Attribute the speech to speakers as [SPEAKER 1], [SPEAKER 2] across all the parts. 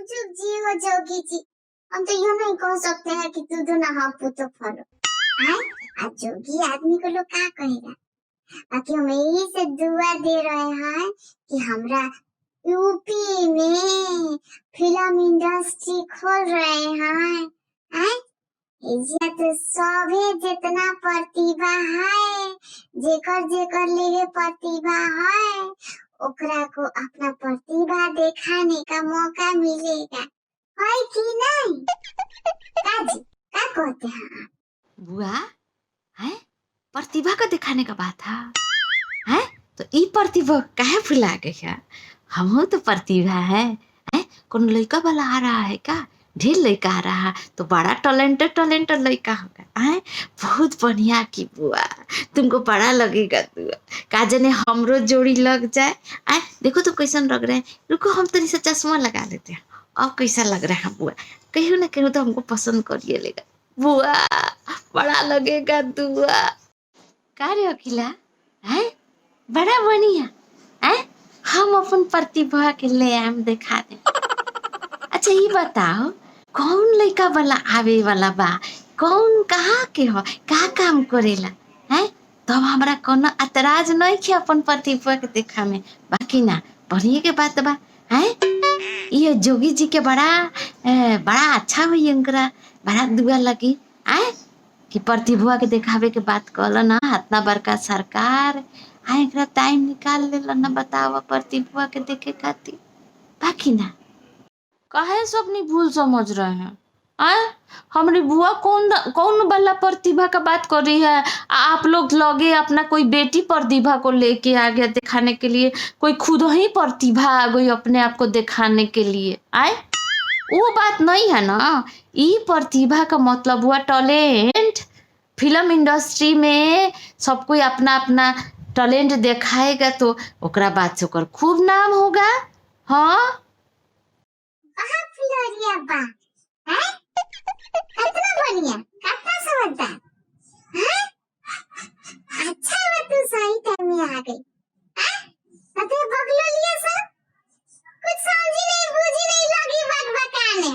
[SPEAKER 1] जुग जी हो जोगी जी। हम तो यूं नहीं कह सकते हैं कि दूध ना हाँ पुतो फलो। आज जोगी आदमी को लोग क्या कहेगा। बाकी हम यही से दुआ दे रहे हैं कि हमरा यूपी में फिल्म इंडस्ट्री खोल रहे हैं। इज्जत तो सभे जितना प्रतिभा है, जेकर जेकर लेवे प्रतिभा है, ओकरा को अपना प्रतिभा दिखाने का मौका मिलेगा, है कि नहीं? काजी, क्या कहते हैं आप?
[SPEAKER 2] बुआ है प्रतिभा का दिखाने का बात है तो ई प्रतिभा काहे भुला गया। हम तो प्रतिभा है कौन लड़का वाला आ रहा है का, ढेर लड़का आ रहा है तो बड़ा टैलेंटेड लड़का होगा है, बहुत बढ़िया की बुआ, तुमको बड़ा लगेगा बुआ, का जाने हमरो जोड़ी लग जाए। देखो तो कैसन लग रहा है, रुको हम तनी से चश्मा लगा लेते हैं, अब कैसा लग रहा है बुआ, कहीं ना कहीं तो हमको पसंद करिए लेगा बुआ, बड़ा लगेगा दुआ। का रे अखिला है बड़ा बढ़िया है, हम अपन प्रतिभा के ले आम दिखा दे। अच्छा ये बताओ कौन लड़का वाला आवे वाला बा, कौन कहाँ के हो, का काम करेला है, तो हमारा कोनो एतराज नहीं कि अपन प्रतिभा के देखा में, बाकी ना बढ़िया के बात बा है। ये जोगी जी के बड़ा अच्छा हुई अंकरा, बड़ा दुआ लगी कि प्रतिभा के देखावे के बात कहल ना, इतना बड़का सरकार एकरा टाइम निकाल लेला ना, बतावा प्रतिभा के देखे खातिर, बाकी ना काहे सब नहीं भूल समझ रहे हैं। हमारी बुआ कौन वाला प्रतिभा का बात कर रही है, आप लोग लगे अपना कोई बेटी प्रतिभा को लेके आ गया दिखाने के लिए, कोई खुद ही प्रतिभा आ गई अपने आप को दिखाने के लिए वो बात नहीं है ना। ई प्रतिभा का मतलब हुआ टैलेंट, फिल्म इंडस्ट्री में सब कोई अपना अपना टैलेंट दिखाएगा तो ओकरा बाद से ओकर खूब नाम होगा। हाँ
[SPEAKER 1] फ्लोरिया बा है, कितना बढ़िया, कितना समझदार है। अच्छा हुआ तू सही टाइम में आ गई। अते बगलो लिया सब कुछ समझी नहीं बूझी नहीं लगी बकबकाने।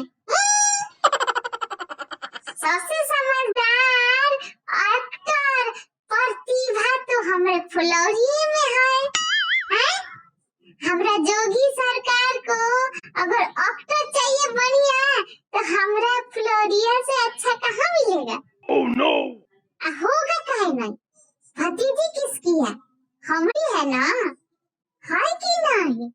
[SPEAKER 1] सबसे समझदार एक्टर प्रतिभा तो हमारे फ्लोरिया में है। हमरा जोगी सरकार को अगर एक्टर चाहिए बढ़िया तो हमरा फ्लोरिया से अच्छा कहाँ मिलेगा। Oh no! होगा काहे नहीं, भतीजी किसकी है, हमारी है ना, है कि नहीं।